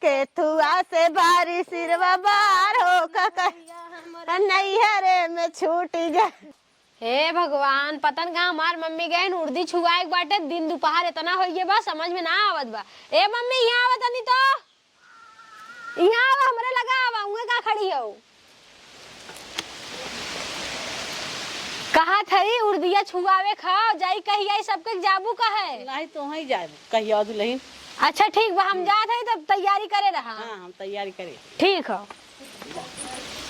केथुआ से भारी सिरवा बार हो का नैहरे में छूट गए। हे भगवान, पतन का हमार मम्मी गए उर्दी छुआए बाटे, दिन दोपहर इतना हो गए बा समझ में ना आवत बा। ए मम्मी यहाँ आवत नहीं तो यहाँ आवा, हमरे लगा आवा उहे का खड़ी हो। कहा थई उर्दिया छुआवे खाओ जाई कही आई सबके जाबू कहे नहीं तो ही जाए कहियो दुल्हन। अच्छा ठीक बा, हम जात हई तब तैयारी करे रहा। हाँ हम तैयारी करे। ठीक है।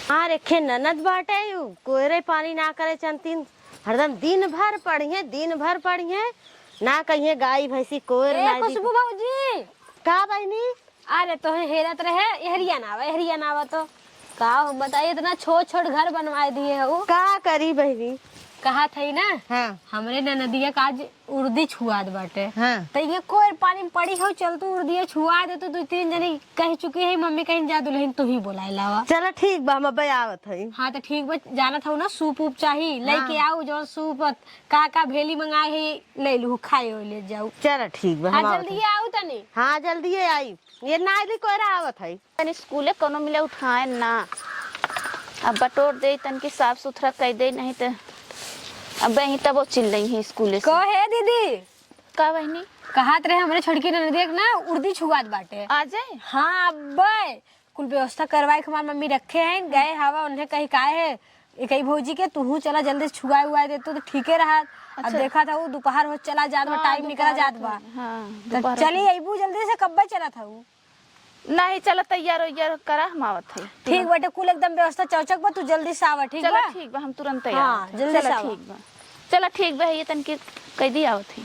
हाँ रेखे ननद बाटे यू कोयरे पानी ना करे चंतीन, हरदम दिन भर पढ़िए ना कहिए गाय भैंसी कोयर ना। खुशबू भौजी का बहनी? अरे तो हेरत रहे एहरिया ना आवा तो का हम बताइए इतना छोट छोट घर बनवा दिए हो। का करी बहनी? कहा थई ना हाँ। हमरे ननदिया का आज उर्दी छुआद बाटे। हाँ। तो ये कोई पानी में पड़ी हो चल तू उर्दिया छुआ दे तो 2-3 जनी कह चुकी है मम्मी कहीं जा दुल्हन तू ही बोला लावा। चलो ठीक बा हम आवत हई। हाँ तो ठीक बा, जाना था ना सूप उप चाहिए लेके आओ जो सूप का भेली मंगाए है ले लू खाए ले जाओ। चलो ठीक बा। हाँ जल्दी आओ तनी। हाँ जल्दी आई ये ना आइली कोयरा आवत हई। तनी स्कूले कोनो मिले उठाए ना, अब बटोर दे तन की साफ सुथरा कर दे, नहीं तो अब वही तब वो चिल रही है स्कूले से। कहे दीदी का बहनी कहत रहे हमरे छोटकी ननदिया ना उर्दी छुआत बाटे आ जाए। हाँ अब कुल व्यवस्था करवाए हमार मम्मी रखे हैं गए हवा उन्हें कहीं काहे है एक ही भौजी के तू चला जल्दी छुआए हुआ दे तो ठीक है रहा। अब देखा था वो दोपहर हो चला जात बा, टाइम निकला जात बा। तो चली अबू जल्दी से कब चला था वो नहीं चला तैयार हो करा हम आवत है। ठीक बेटे कुल एकदम व्यवस्था चौचक बा, तू जल्दी से आवा। ठीक चला बा ठीक बा हम तुरंत हाँ, तैयार। जल्दी से चला आवा। ठीक बा, चला ठीक बा ये तन की कह दी आवत है।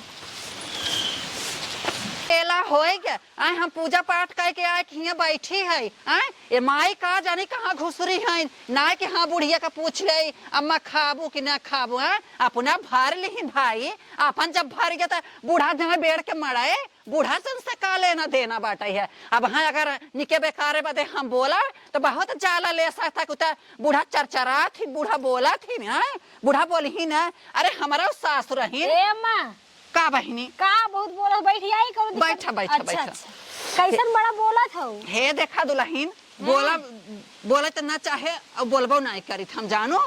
एला होए के आए हम पूजा पाठ करके आए कि यहाँ बैठी है आए ये माई का जाने कहाँ घुसरी है ना कि हाँ बुढ़िया का पूछ ले अम्मा खाबू कि ना खाबू है अपना भर ली भाई अपन जब भर गया था बूढ़ा जहाँ बैठ के मराए बूढ़ा सन से का लेना देना बाटा है। अब हाँ अगर निके बेकारे बदे हम बोला तो बहुत जाला ले सकता कुता बूढ़ा चरचरा थी बूढ़ा बोला थी ना बूढ़ा बोली ही ना अरे हमारा सास रही का बहनी का बहुत बोला बैठी आई कौन बैठा बैठा अच्छा, बैठा अच्छा। कैसन बड़ा बोला था हे देखा दुल्हन बोला बोले तो ना चाहे और बोलबो नहीं करी हम जानो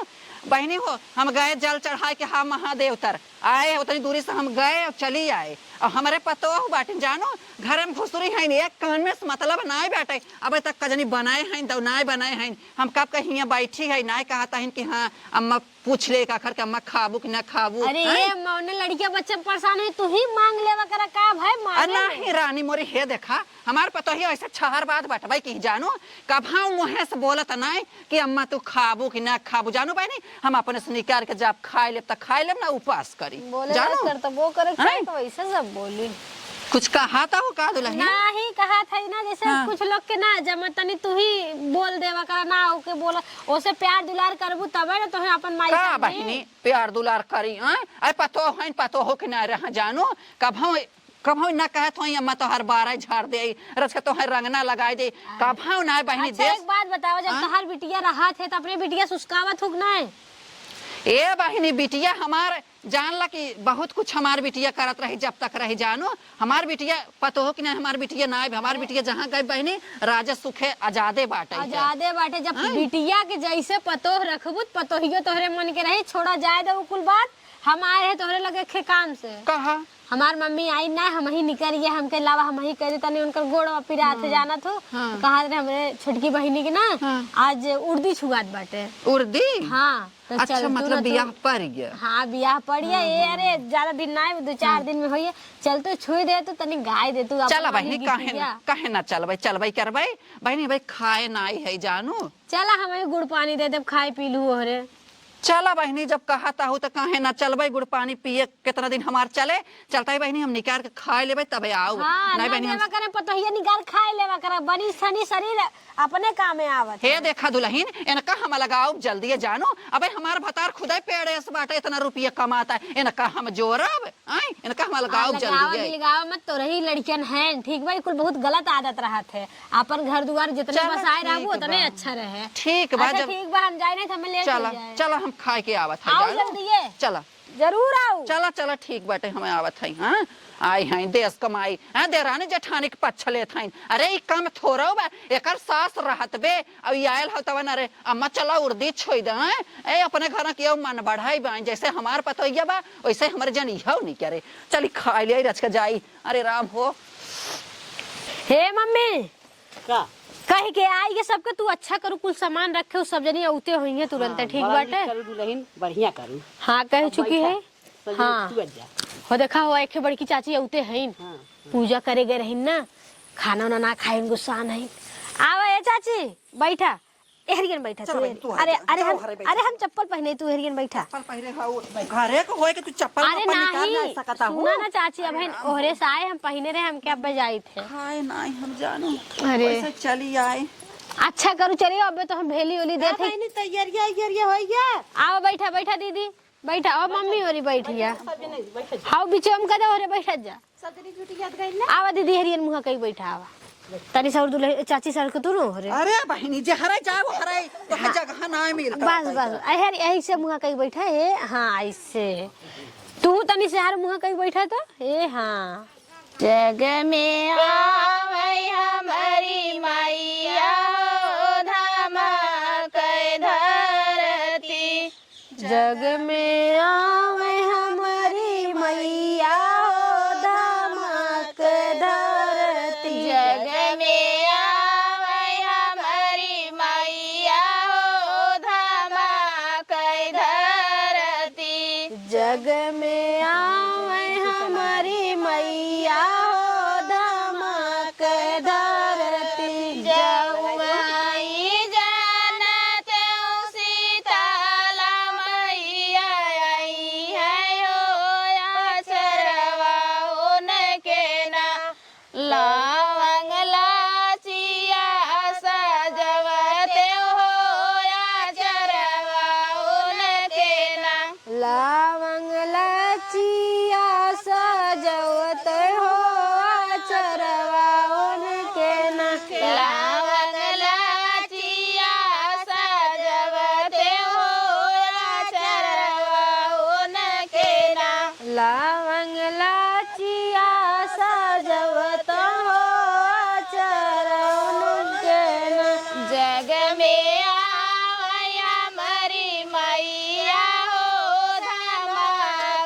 बहनी हो हम गए जल चढ़ाए के हाँ महादेव तर आए उतनी दूरी से हम गए और चली आए और हमारे पतो बाटे जानो घर में घुसरी है एक कान में मतलब नहीं बैठे अब तक कजनी बनाए हैं तो नहीं बनाए हैं हम कब कहीं बैठी है नहीं कहता है कि हाँ अम्मा पूछ ले का के अम्मा खाबू कि ना खाबू। अरे ये लड़कियां बच्चे परेशान है तू ही मांग लेवा करा का भाई नहीं रानी मोरी हे देखा हमारे पतो ही ऐसा छहर बात बटवाई की जानो कब हाँ मुहे से बोलत नहीं कि अम्मा तू खाबू कि ना खाबू जानो बहनी हम अपने से निकाल के जब खाए ले तो खाए ले ना उपवास करी जानो कर तो वो करे तो वैसे सब बोली कुछ कहा था वो का दुल्हन नहीं कहा था ना जैसे हाँ। कुछ लोग के ना जब तनी तू ही बोल देवा करा ना ओके बोला ओसे प्यार दुलार करबू तबे ना तोहे अपन माई का बहनी प्यार दुलार करी अरे पतो हो कि ना रह जानो कब ना कहे तो अम्मा तो हर बार झाड़ दे रच के तो हर रंगना लगाए दे कब ना बहनी अच्छा, एक बात बताओ जब तोहर बिटिया रहा थे तो अपने बिटिया सुस्कावत हुक ना ए बहनी बिटिया हमार जान ला कि बहुत कुछ हमार बिटिया करत रही जब तक रही जानो हमार बिटिया पतो हो कि नहीं हमार बिटिया ना हमार बिटिया जहाँ गए बहनी राजा सुखे आजादे बाटे जब बिटिया के जैसे पतो रखबू पतोहियो तोहरे मन के रही छोड़ा जाए दे कुल बात हम आए हैं तोहरे लगे खे काम से कहा हमार मम्मी आई ना हम ही निकलिए हमके अलावा हम ही करे तनी उनकर गोड़ पिरा थे जाना तो कहा रे हमरे छोटकी बहिनी के ना आज उर्दी छुआत बाटे उर्दी। हाँ तो अच्छा मतलब बियाह पड़ गया। हाँ बियाह पड़ गया ये अरे ज्यादा दिन ना 2-4 दिन में होइए चल तो छुई दे तो तनी गाय दे तू चला बहनी काहे ना चलबई करबई बहनी भाई खाए नाई है जानो चला हमें गुड़ पानी दे दे खाए पी लू ओहरे चला बहनी जब कहता हो तो कहे ना चलबे गुड़ पानी पिए कितना दिन हमार चले चलता है बहनी हम निकाल के खाए लेबे तबे आओ। हाँ, नहीं बहनी हम करे पतोहिया निकाल खाए लेवा करे बनी सनी शरीर अपने काम में आवत हे देखा दुल्हन इनका हम लगाओ जल्दी जानो अबे हमार भतार खुदा पेड़े से बाटे इतना रुपया कमाता है इनका हम जोरब आई इनका हम लगाओ जल्दी लगाओ मत तो रही लड़कियन है ठीक भाई कुल बहुत गलत आदत रहा थे अपन घर दुआर जितने बसाए रहबो उतने अच्छा रहे। ठीक बा ठीक बा हम जाए नहीं हमें ले चला हम खाए के आवत है आओ जल्दी चला जरूर आओ। चला चला ठीक बाटे हमें आवत है। हाँ आई हैं देश कमाई हाँ देरानी जेठानी के पक्ष लेत हैं। अरे ई काम थोड़ा बा एकर सास रहत बे अब ई आयल हो तवन अरे अम्मा चला उर्दी छोड़ दे हैं ए अपने घर के मन बढ़ाई बा जैसे हमार पतोइया बा वैसे हमरे जन इहो नहीं करे चली खा ले रच के जाई। अरे राम हो हे मम्मी का कह के आई के सबके तू अच्छा करू कुल सामान रखे हो सब जनी औते होई है तुरंत ठीक बाटे। करू दुल्हन बढ़िया करू। हाँ कह चुकी है। हाँ तू जा। हो देखा हो एक बड़की चाची औते हैं पूजा करे गए रही ना खाना वाना ना खाए गुस्सा नहीं आवा ए चाची बैठा एहरियन बैठा चल बहन, तू आ अरे जा, अरे जाओ हम घरे बैठ। अरे हम चप्पल पहने तू एहरियन बैठा। चप्पल पहले हाउ घरे को होए के तू चप्पल अरे अपन निकाल ना नहीं सकता हो। सुना ना चाची अब है ओहरे से आए हम पहने रहे हम क्या बजाई थे। हाय नहीं हम जानो अरे। वैसे चली आए। अच्छा करू चलिए अबे तो हम भेली ओली देते नहीं तैयारिया हो गया। आओ बैठा बैठा दीदी बैठा और मम्मी होरी बैठिया सब नहीं बैठ जा। हाउ बीच में कदे ओरे बैठा जा सदरी झूठी याद गई ना। आवा दीदी हरियन मुहा कहीं बैठा आवा तनी सर दुल्हे चाची सर के तू रो रे अरे बहनी जे हरे जाओ हरे तो हर जगह ना मिल बस बस अहर यही से मुहा कहीं बैठा है। हाँ ऐसे तू तनी से हर मुहा कहीं बैठा तो ए हाँ जग में आवै हमारी मैया हो धाम के धरती। जग में आवे हमारी मैया हो धमक धरती। जग में आवै हमारी मैया हो धाम के धरती। जग में आवे हमारी मैया हो धमक धरती। जौआई जानत सीताला मैया आई है हो आचरवा उनके ना। लवंग लाचिया सजवते हो आचरवा उनके ना। लवंग लचिया सजवत हो चरवा उनके न। लवंग लाचिया सजवते हो आचरवा उनके ना। लवंग लचिया सजवत हो चरवा उनके न। जग में आवै हमारी मैया हो धाम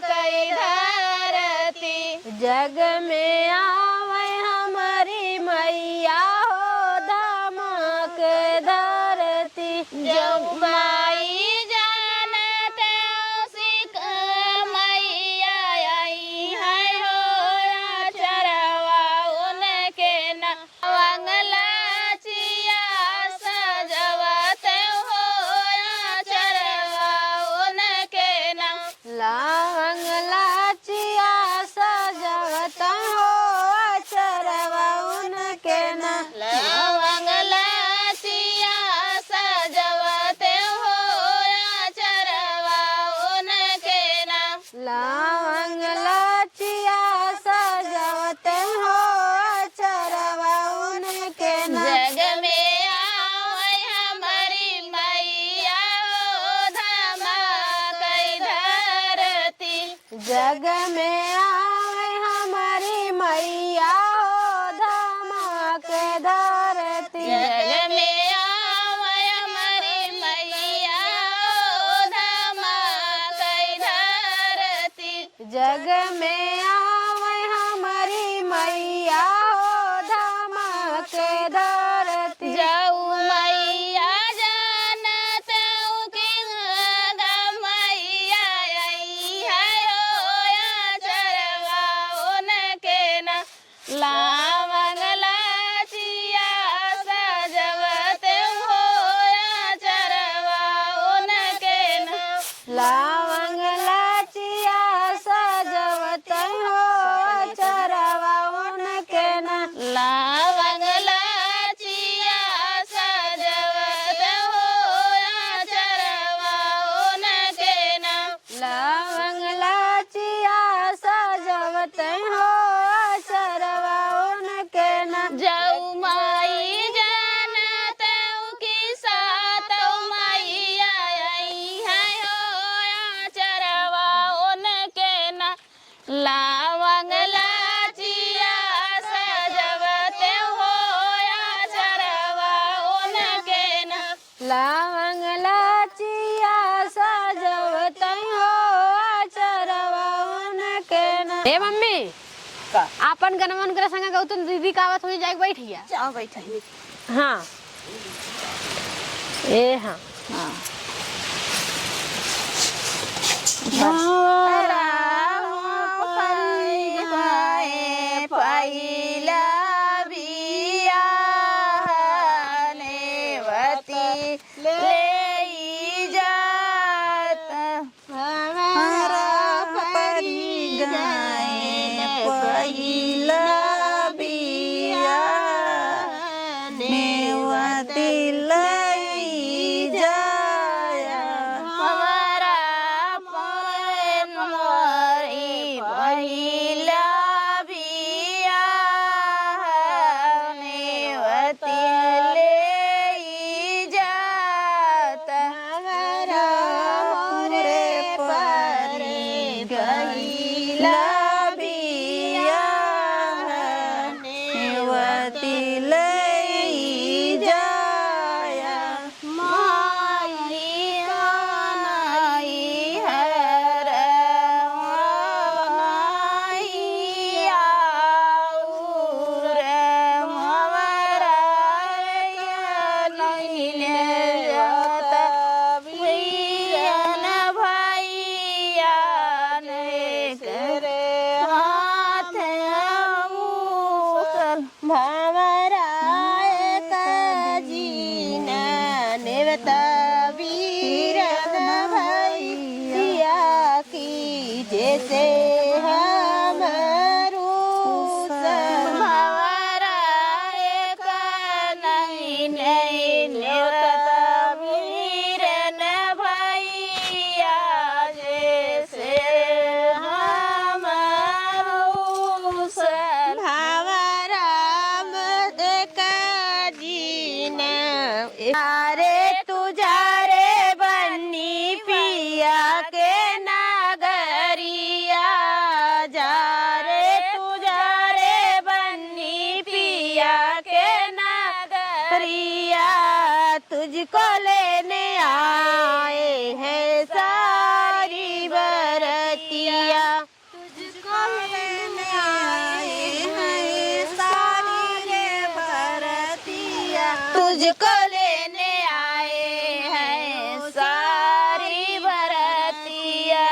के धरती। जग में आवे हमारी मैया हो धमक धरती। जौआई जानत सिक मैया आई है हो आचरवा उनके ना। लवंग लाचिया सजवते हो आचरवा उनके ना। लवंग लाचिया सजवत हो चरवा उनके न। लवंग लाचिया सजवते हो आचरवा उनके ना। लवंग लाचिया सजवत हो चरवा उनके न। जग में आवै हमारी मैया हो धाम के धरती। जग में आवे हमारी मैया हो धमक धरती। जग में आवै हमारी मैया हो धाम के धरती। जग में आवे हमारी मैया हो धमक धरती। जाऊ मैया जानत कि मैया आई है हो आचरवा उनके ना। लवंग लाचिया सजवते हो आचरवा उनके ना। लवंग लाचिया सजवत हो चरवा उनके न। लवंग लाचिया सजवते हो आचरवा उनके ना। लवंग लाचिया सजवत हो चरवा लावंग लाचिया सजवते हो चरवा उनके ना। लवंग लाचिया सजवत हो चरवा उनके ना। ए मम्मी का आपन गनमन करे संग गौतम दीदी का आवत हो जाए बैठिया। जाओ बैठा। हाँ ए हाँ हाँ पहिला बिया नेवती ले जात हमारा परी गाए पहिला बिया नेवती ले जाया हमारा पन मोरी पहिला बिया नेवती ले जात हमारा मोरे परी गईला बिया नेवती ले जाया माई नाई हर माई आउर मवरा नैले जात वीरन भैया ने करे हाथ मुसल भवराय का जीना नेवता वीरन भैया की जैसे हमरू भवरा एक नहीं नेवता वीरन भैया जैसे हमारू सल भवराम का जीना अरे तुझा रे बन्नी पिया के नगरिया जा रे तुझा रे बन्नी पिया के नगरिया तुझको लेने आए हैं सारी बरतिया तुझको लेने आए हैं सारी रे बरतिया तुझको लेने आए हैं सारी बरतिया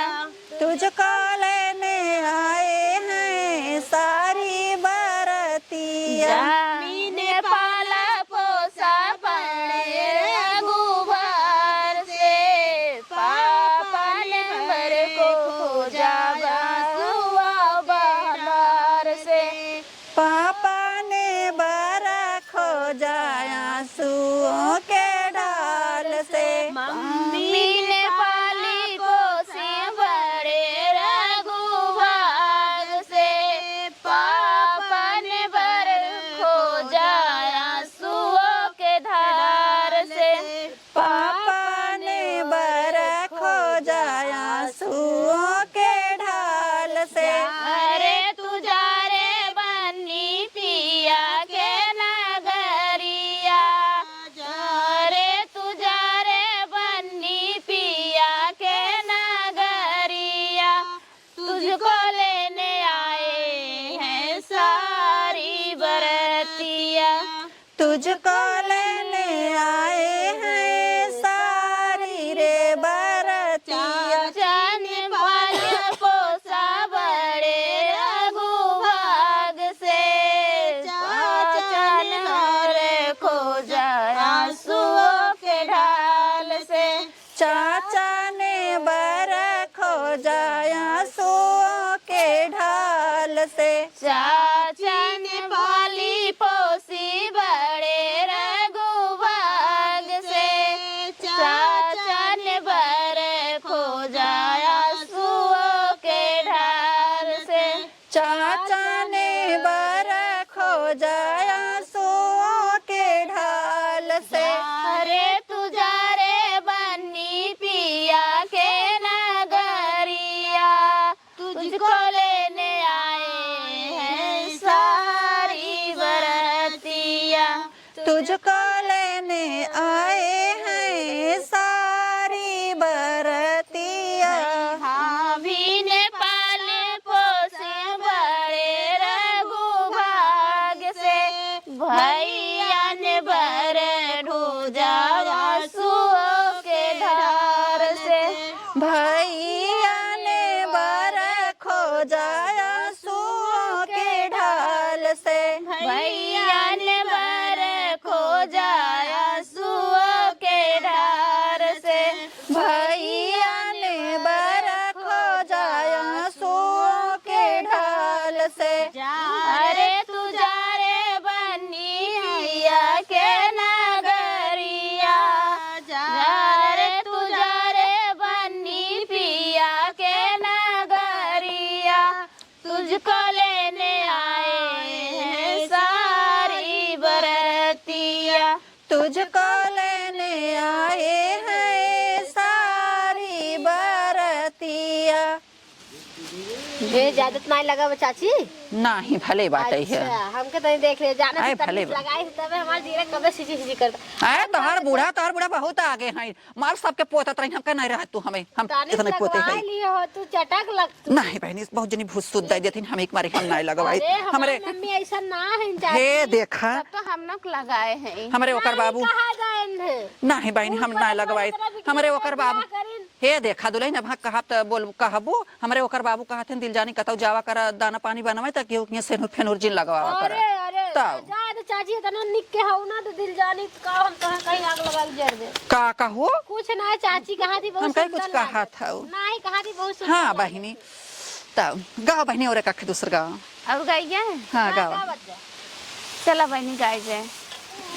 तुझको लेने आए हैं सारी बरतिया मीने पाला पोसा पड़े रघुबर से पापा ने भर को खोजा बसुआ बहार से पापा ने बरा खो जाया सुओं के ढाल से मम्मी ने पाली पोसी बड़े रघुभाग से पापा ने भर खो जाया सुओं के धार से पापा ने बरा खो जाया सुओं के ढाल से अरे तुझा रे बन्नी पिया के नगरिया अरे तुझा रे बन्नी पिया के नगरिया तुझको लेने आए हैं सारी बरतिया तुझको लेने आए हैं सारी रे बरतिया चन पाल पोसा बड़े रघुभाग से चन और खो जाया सुओं के ढाल से चाचा ने बरा खो जाया सुओं के ढाल से चाचा ने पाली पोसी बड़े रघुभाग से चाचा ने बर खो जाया सुओं के ढाल से चाचा ने बरा खो जाया सुओं के ढाल से अरे तुझा रे बन्नी पिया के नगरिया तुझको लेने तुझको लेने आए हैं सारी बरतिया। हाँ भी नेपाल पोसे बड़े रघु भाग से, भैया ने बर ढूजा आंसुओं के धार से। भैया ने बर खोजाया आंसुओं के ढाल से। भैया ने बर खोजाया आंसुओं के धार से। भैया ने बर खोजाया आंसुओं के ढाल से। अरे तू जा रे बन्नी हैया के नगरिया, जा रे तू जा रे बन्नी पिया के नगरिया, तुझको लेने आए हैं सारी बरतिया। तुझको लेने आए हैं सारी बरतिया। ये ज्यादा नहीं लगा चाची। नहीं भले बाटे है। अच्छा, हमके तो नहीं देख रहे जाना आए से भले तमीज लगाई तबे हमार जीरा कबे सिजी करता। अरे तोहर बूढ़ा बहुत आगे हैं। मार सबके पोतत रही हमके नहीं रह तू हमें हम इतने पोते हैं। लिए हो तू चटक लग। नहीं बहनी बहुत जनी भूस सुध दे देती हम एक मारे हम नहीं लगवाई। अरे हमरे हमारे मम्मी ऐसा ना है चाची। हे देखा तब तो हम लोग लगाए हैं। हमरे ओकर बाबू कहा जाए नहीं बहनी हम नहीं लगवाई। हमरे ओकर बाबू हे देखा दुलई ना भाग कहा त बोल कहबो हमरे ओकर बाबू कहते दिल जानी कतौ जावा कर दाना पानी बनवाई त केहू के सेनु फेनुर जिन लगवावा कर। अरे अरे तब जा दे चाची इतना निक के हो ना तो दिल जानी का हम कहां कहीं आग लगा के जड़ दे। का कहो कुछ ना चाची कहा थी बहुत हम कहीं सुंदर कुछ कहा लागत। था नहीं कहा थी बहुत सुंदर हाँ लागत। बहनी तब गाँव बहनी और कख दूसर गाँव। अब गाइए हाँ का गाँव बच्चा? चला बहनी गाय जाए।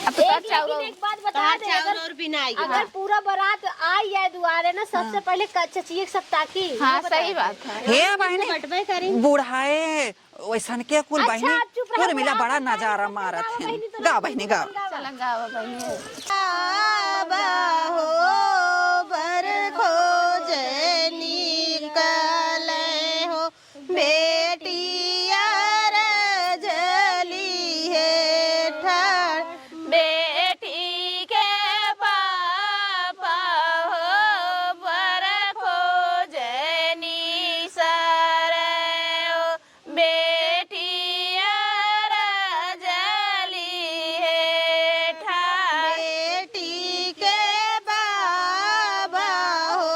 अब तो एक चाउर लेकिन एक बात बता दे अगर भी नहीं अगर पूरा बारात आई है दुआरे ना सबसे पहले चचिए सब ताकी। हाँ ये बताओ। सही बात है। हे बहनी बटवे करी। बूढ़ाए वैसन के कुल अच्छा, बहनी चुप रहो, कुल मिला बुढ़ा बड़ा बता नजारा दे, मारत गावा है। बहनी तो गाँव बहनी गाँव चला गावा बहनी। बेटी के पापा हो बर खोजनी सारे हो, बेटी जली है ठार। बेटी के बाबा हो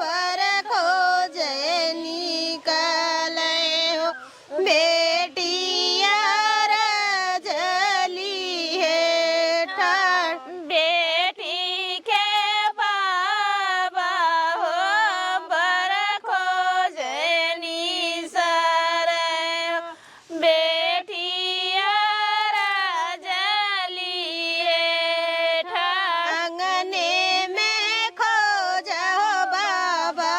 बर खोजे निकले हो, बेटिया रजली है ठार। बेटी के बाबा हो बर खोजनी सारे हो, बेटी जली है ठार। अंगने में खोजो बाबा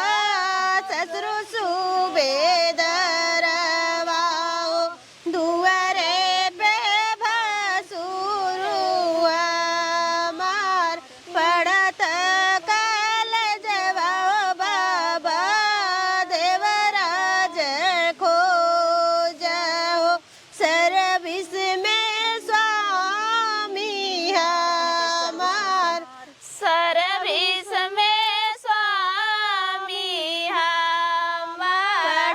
ससुर सुबेदरवाओ, दुआरे पे भसुरुआ मार पड़त कल जवाओ बाबा देवराज खोजो, सर्विस में स्वामी हमार। सर्विस में स्वामी हमार।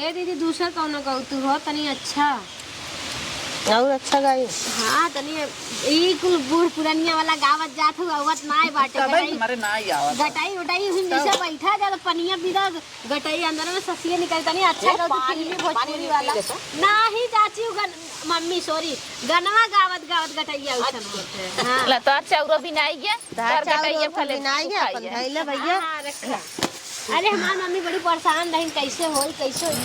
ए दीदी दूसरा कौन गाऊ तू हो तनी अच्छा और अच्छा गाई हाँ तनी ई कुल बूढ़ पुरानिया वाला गावत जात हो आवत नाय बाटे तब हमारे ना ही आवत गटाई उटाई हिंदी से बैठा जा पनिया बिदा गटाई अंदर में ससिए निकलता नहीं अच्छा गाऊ फिल्मी भोजपुरी वाला नाही चाची मम्मी सॉरी गनवा गावत गावत गटैया उछन होते हां ला तो चाउरो बिनाई गया दाल कर गटाइए चावल फले बनाई है अपन धैले भैया अरे हमार मम्मी बड़ी परेशान रही कैसे होई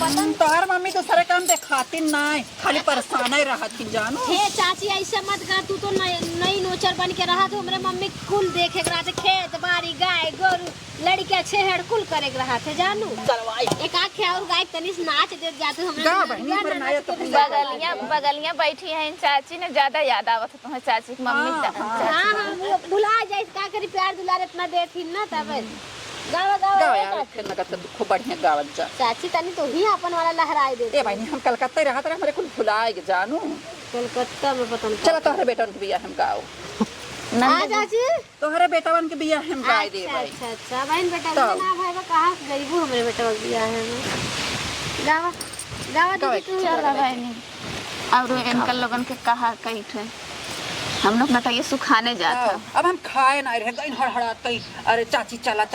पता तोहर मम्मी तो सारे काम देखाती नहीं खाली परेशान ही रहती जानो हे चाची ऐसे मत कर तू तो नई नोचर बन के रहा तो हमरे मम्मी कुल देखे के रहते खेत बाड़ी गाय गोरू लड़के छेहड़ कुल करे के रहते जानू एक आखे और गाय तनिस नाच दे जाते बगलियां बगलियां बैठी हैं चाची ने ज्यादा याद आवत है तुम्हें चाची की मम्मी हां भुला जाए का करी प्यार दुलार इतना देती ना तब गावा गाँव यार फिर नगद से खूब बढ़िया गावत जा चाची तनी तो ही अपन वाला लहराए दे ए भाई हम कलकत्ता ही रहत रहे हमारे कुल भुलाए के जानू कलकत्ता में पता नहीं चलो तोहरे बेटन के बियाह हम गाओ हां चाची तोहरे बेटावन के बियाह हम गाए दे भाई अच्छा अच्छा बहन बेटा ना भाई बा कहां गरीबू हमरे बेटा बियाह है गावा गावा दीदी तू चल भाई और इनका लोगन के कहा कही थे हम लोग नटाइए सुखाने जाता अब हम खाए ना रह गई हड़हड़ात कहीं अरे चाची चला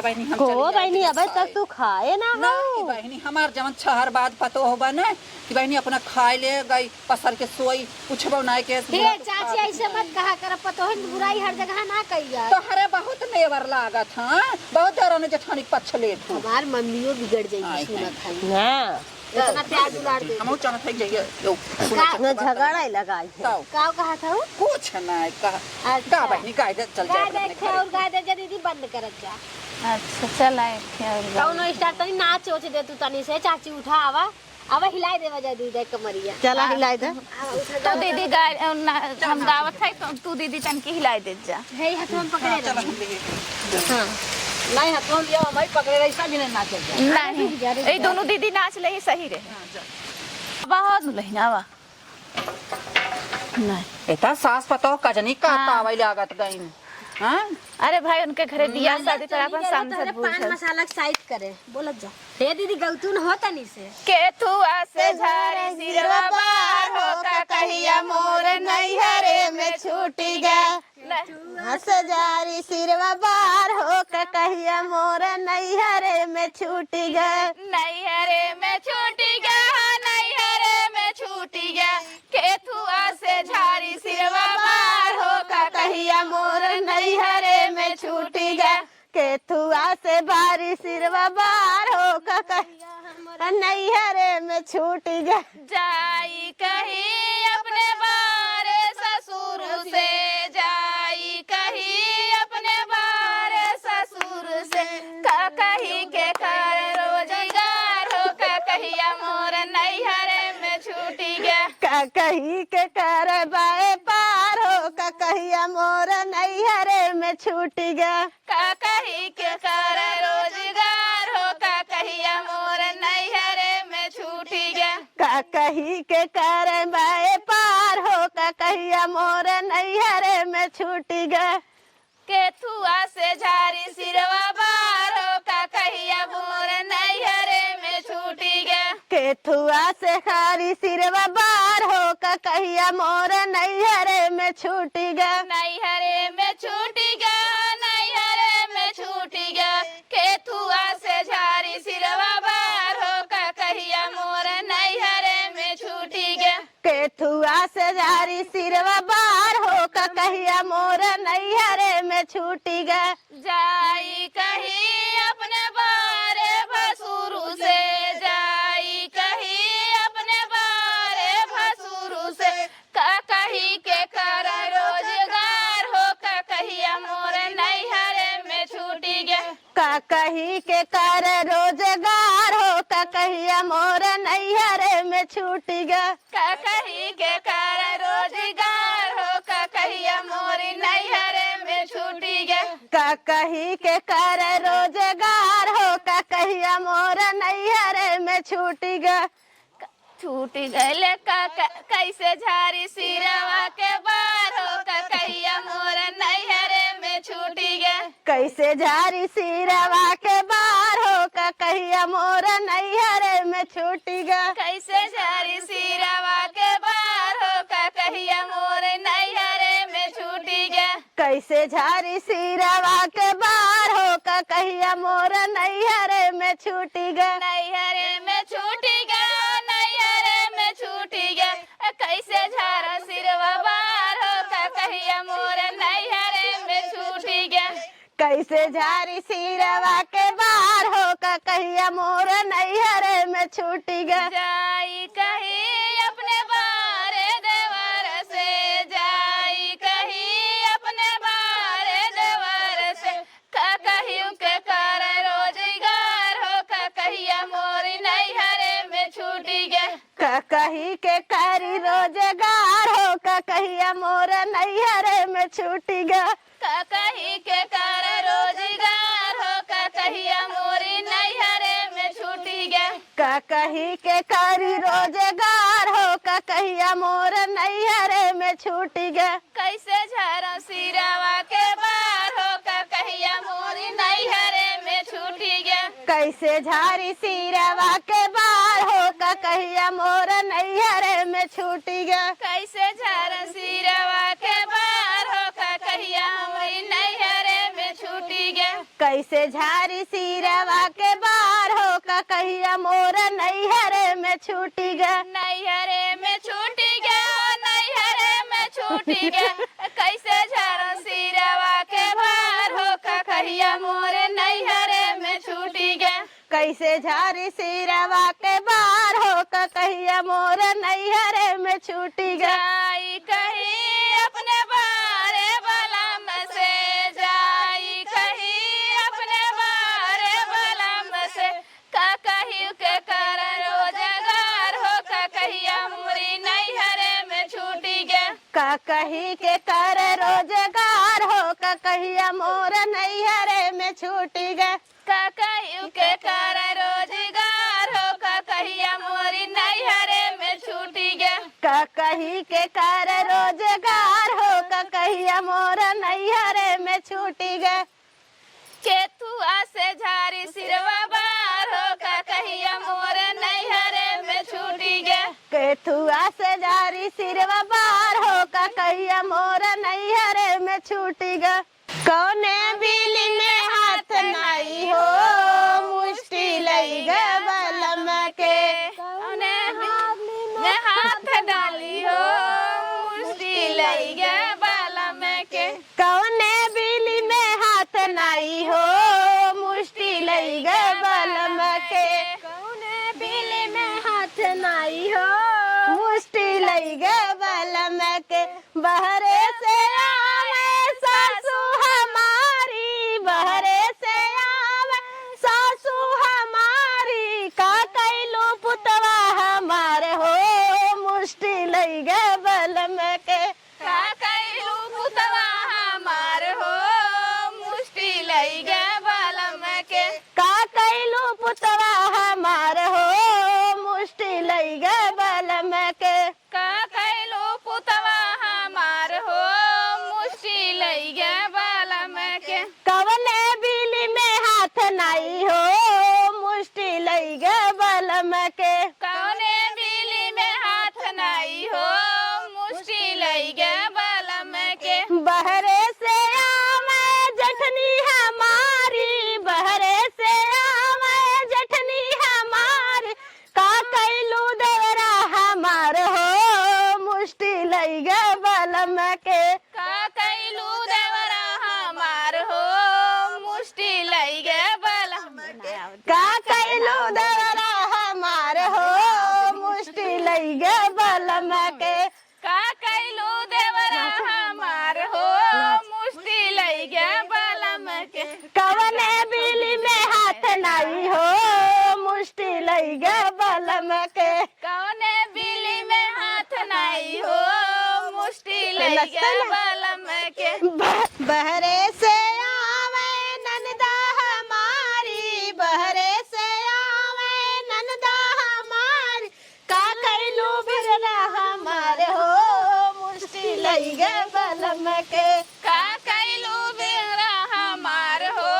बहनी हम को चली बहनी अब तक तू खाए ना नहीं बहनी हमार जवन छहर बाद पतो होबा ने कि बहनी अपना खाए ले गई पसर के सोई कुछ बनाए के हे चाची ऐसे मत कहा कर पतो है बुराई हर जगह ना कहिया तो हरे बहुत नेवर लागत हां बहुत डरने जेठानी पछले थू हमार मम्मियों बिगड़ जाई सुनत है ना इतना प्यार दुलार दे हम चाहत है जाइए यो न झगड़ा ही लगाई है काव कहा था कुछ ना कहा का बहनी गाय दे चल गाय जा देखे और गाय दे दीदी बंद करत जा अच्छा चल आए कौनो स्टार्ट तनी नाच ओच दे तू तनी से चाची उठा आवा अब हिलाई देवा जा दीदी कमरिया चला हिलाई दे तो दीदी हम गावत है तो तू दीदी तनकी हिलाई दे जा हे हाथ में पकड़े चल रह हम लिए हां नहीं हाथ में लिया मैं पकड़े ऐसा भी नहीं नाचे नहीं ए दोनों दीदी नाच ले सही रहे बहुत लहनावा नहीं एता सास पतो कजनी का तावई लागत गई हां अरे भाई उनके घरे बियाह शादी पर अपन समझत पान बुझत मसाला साइड करे बोलत जा हे दीदी गौतून हो तनी से के तू आसे झारी सिरवा बार हो का कहिया मोर नैहरे में छूटी गया हंस जारी सिरवा बार हो के कहिया मोर नैहरे में छूटी गए नैहरे में छूटी गया नैहरे में छूटी गया केथुआ से झारी सिरवा बार हो का कहिया मोर नैहरे में छूटी गया केथुआ से बारी सिरवा बार हो के कहिया नैहरे में छूटी गए जाई कहीं अपने बारे ससुर से जाई कहीं अपने बारे ससुर से का कहीं के कर रोजगार हो का कहिया मोर नैहरे में छूटी गया का कही के कर बाए पार हो का कहिया मोर नैहरे में छूटी गए का कहीं के कर रोजगार हो का कहिया मोर नैहरे में छूटी गया का कही के कर बाए पार हो का कहिया मोर नैहरे में छूटी गए केथुआ से झारी सिरवा बार हो का कहिया मोर नैहरे में छूटी गया केथुआ से खारी सिरवा बार हो का कहिया मोर नैहरे में छूटी गए नैहरे में छूटी गया नैहरे में छूटी गया केथुआ से झारी सिरवा बार हो का कहिया मोर नैहरे में छूटी गया केथुआ से जारी सिरवा बार हो का कहिया मोर नैहरे में छूटी गए जाई कहीं अपने बारे भसुरु से जाई कहीं अपने बारे भसुरु से का कहीं के कर रोजगार हो का कहिया मोर नैहरे में छूटी गया का कही के कर रोजगार हो का कहिया मोर नैहरे में छूटी गए का कहीं के कर रोजगार हो का कहिया मोर नैहरे में छूटी गया का कही के कर रोजगार हो का कहिया मोर नैहरे में छूटी गए छूटी गए कैसे झारी सिरवा के बार हो का कहिया मोर नैहरे में छूटी गया कैसे जारी सिरवा के बार हो का कहिया मोर नैहरे में छूटी गा। कैसे झारी सिरवा के बार हो का कहिया मोर नैहरे में छूटी गे। कैसे झारी सिरवा के बार हो का कहिया मोर नैहरे में छूटी गा। नैहरे में छूटी गे, नैहरे में छूटी गे। कैसे झारा सिरवा बार हो का कहिया मोर नैहरे में छूटी गे। कैसे झारी सिरवा के बार हो का कहिया मोर नैहरे में छूटी गा। जाई कही अपने बारे देवर से, जाई कही अपने बारे देवर से। कहियो के कर रोजगार हो का कहिया मोर नैहरे में छूटी गे। कही के करी रोजगार हो का कहिया मोर नैहरे में छूटी गा। कही के कर रोजगार हो का कहिया मोर नैहरे में छूटी गे। कही के करी रोजगार हो का कहिया मोर नैहरे में छूटी गा। कैसे झारा सिरवा के बार हो का कहिया मोर नैहरे में छूटी गे। कैसे झारी सिरवा के बार हो का कहिया मोर नैहरे में छूटी गा। कैसे झारा सिरवा के बार हो का कहिया मोर नैहरे में छूटी गे। कैसे झारी सिरवा के बार हो का कहिया मोर नैहरे में छूटी गा। नैहरे में छूटी गे, नैहरे में छूटी गे। कैसे झारा सिरवा के बार हो का कहिया मोर नैहरे में छूटी गे। कैसे झारी सिरवा के बार हो का कहिया मोर नैहरे में छूटी गा। जाई कही अपने बारे बलम से, जाई कही अपने बारे बलम से। कहियो के कर रोजगार हो का कहिया मोरी नैहरे में छूटी गे। कही के कर रोजगार हो का कहिया मोर नैहरे में छूटी गा। कहियो के कर रोजगार हो का कहिया मोरी नैहरे में छूटी गे। कही के कर रोजगार हो का कहिया मोर नैहरे में छूटी गा। केतुआ से झारी सिरवा बार हो का कहिया मोर नैहरे में छूटी गे। केथुआ से झारी सिरवा बार हो का कहिया मोर नैहरे में छूटी गा। कौने बिली में हाथ नाई हो मुष्टि लई गे बलम के। कौने में हाथ डाली हो मुष्टि लई गे बलम के। कौने बिली में हाथ नाई हो मुष्टि लई गे बलम के। कौने बिली में हाथ नाई हो मुष्टि लई गे बलम के। बहरे से आवे सासू हमारी, बहरे से आवे सासू हमारी। का कैलू पुतवा हमारे हो मुष्टि लई गे बलम के। का कैलू पुतवा हमार हो मुष्टि लई गे बलम के। का कैलू पुतवा हमारे हो मुष्टि लई गे बलम के। का कैलू पुतवा हमार हो मुष्टि लई गे बलम के। कवने बिली में हाथ नाई हो मुष्टि लई गे बलम के। कौने बिली में हाथ नाई हो मुष्टि लई गे बलम के। बहरे से आवे जठनी हमारी, बहरे से आवे जठनी हमारी। का कैलू देवरा हमार हो मुष्टि लई गे बलम के। का कैलू देवरा हमार हो मुष्टि लई गे बलम के। का कैलू देवरा हमार हो मुष्टि लई गे बलम के। का कैलू देवरा हमार हो मुष्टि लई गे बलम के। कवने बिली में हाथ नाई हो मुष्टि लई गे बलम के। कौने बिली में हाथ नाई हो मुष्टि लई गे बलम के। बहरे से आवे ननदा हमारी, बहरे से आवे ननदा हमारी। का कैलू बिरला हमारे हो मुष्टि लई गे बलम के। का कैलू बिरला हमार हो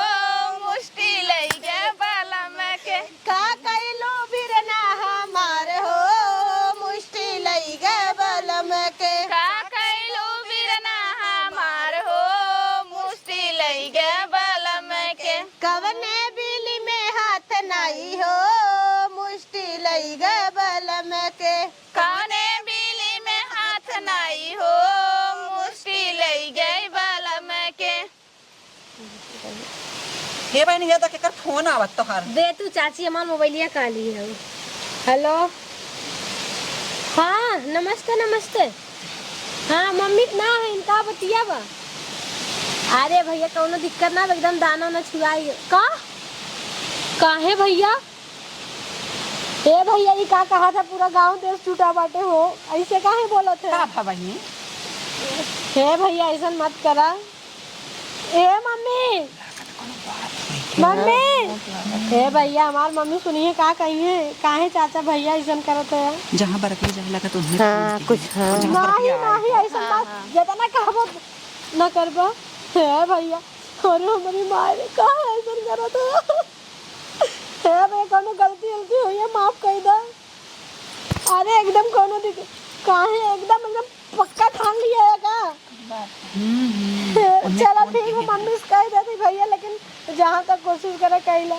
मुष्टि लई गे बलम के। हे बहन ये देख कर फोन आवत तोहार। दे तू चाची हमार मोबाइलिया का ली है। हेलो हाँ नमस्ते नमस्ते। हाँ मम्मी ना है इनका बतिया बा। अरे भैया कौनो दिक्कत ना एकदम दाना ना छुआई का काहे भैया। ए भैया ये का कहा था पूरा गांव देश छूटा बाटे हो ऐसे काहे बोलत है। का भा बहनी हे भैया ऐसा मत करा। ए मम्मी मम्मी हे भैया हमार मम्मी सुनिए का कही है काहे चाचा भैया ऐसा करत है। जहां बरकली जाए लगा तो उन्हें हाँ कुछ हाँ नहीं नहीं ऐसा बात जितना कहबो न करबो। हे भैया अरे हमारी माँ ने कहा ऐसा करत है। हे भैया कोनो गलती गलती हुई है माफ कर दो। अरे एकदम कोनो दिक्कत काहे एकदम पक्का ठान लिया है का। चलो ठीक है मम्मी से कह देती भैया लेकिन जहाँ तक कोशिश करे कैला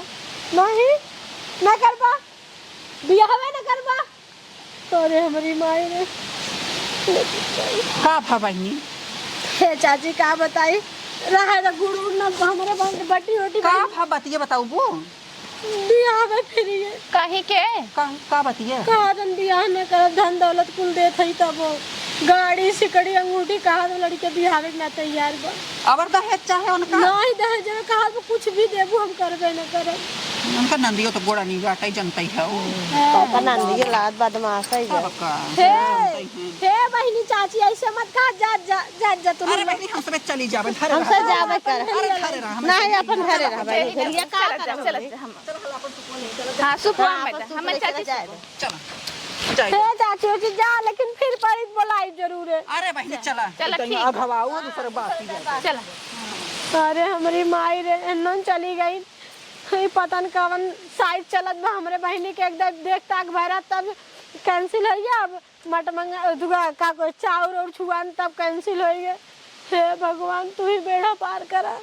नहीं न करबा बियाहवे न करबा। अरे हमारी माई ने का भा बहनी हे चाची का बताई रहा था गुरु न हमारे बटी वटी का भा बतिए बताऊ वो बियाहवे फिर ये कहीं के का बतिए कहा जन बियाह न कर धन दौलत कुल दे थई तब गाड़ी सिकड़ी अंगूठी कहा तो लड़के बियाहवे ना तैयार बा। अबर दहेज चाहे उनका नहीं दहेज में कहा तो कुछ भी देबू हम करबे न करब। उनका नंदियो तो गोड़ा नहीं बाटा जनता ही है वो पापा नंदी के लात बदमाश है अब का हे हे बहनी चाची ऐसे मत कहा जा जा जा जा तू। अरे बहनी हम सब चली जाबे घरे हम सब जाबे कर अरे घरे रह नहीं अपन घरे रह भाई घरिया का हाँ सुपुआ में हम चाची चला हे चाची उची जा लेकिन फिर परित बोलाई जरूर है। अरे बहनी चला चला ठीक अब हवाओ दूसरा बात ही चला। अरे हमारी माई रे एनन चली गई पता न कवन साइड चलत बा हमरे बहनी के एकदम देख ताक भरा तब कैंसिल हो गया। अब मट मंगा दुगा का कोई चाउर और छुआन तब कैंसिल हो गया। हे भगवान तू ही बेड़ा पार करा।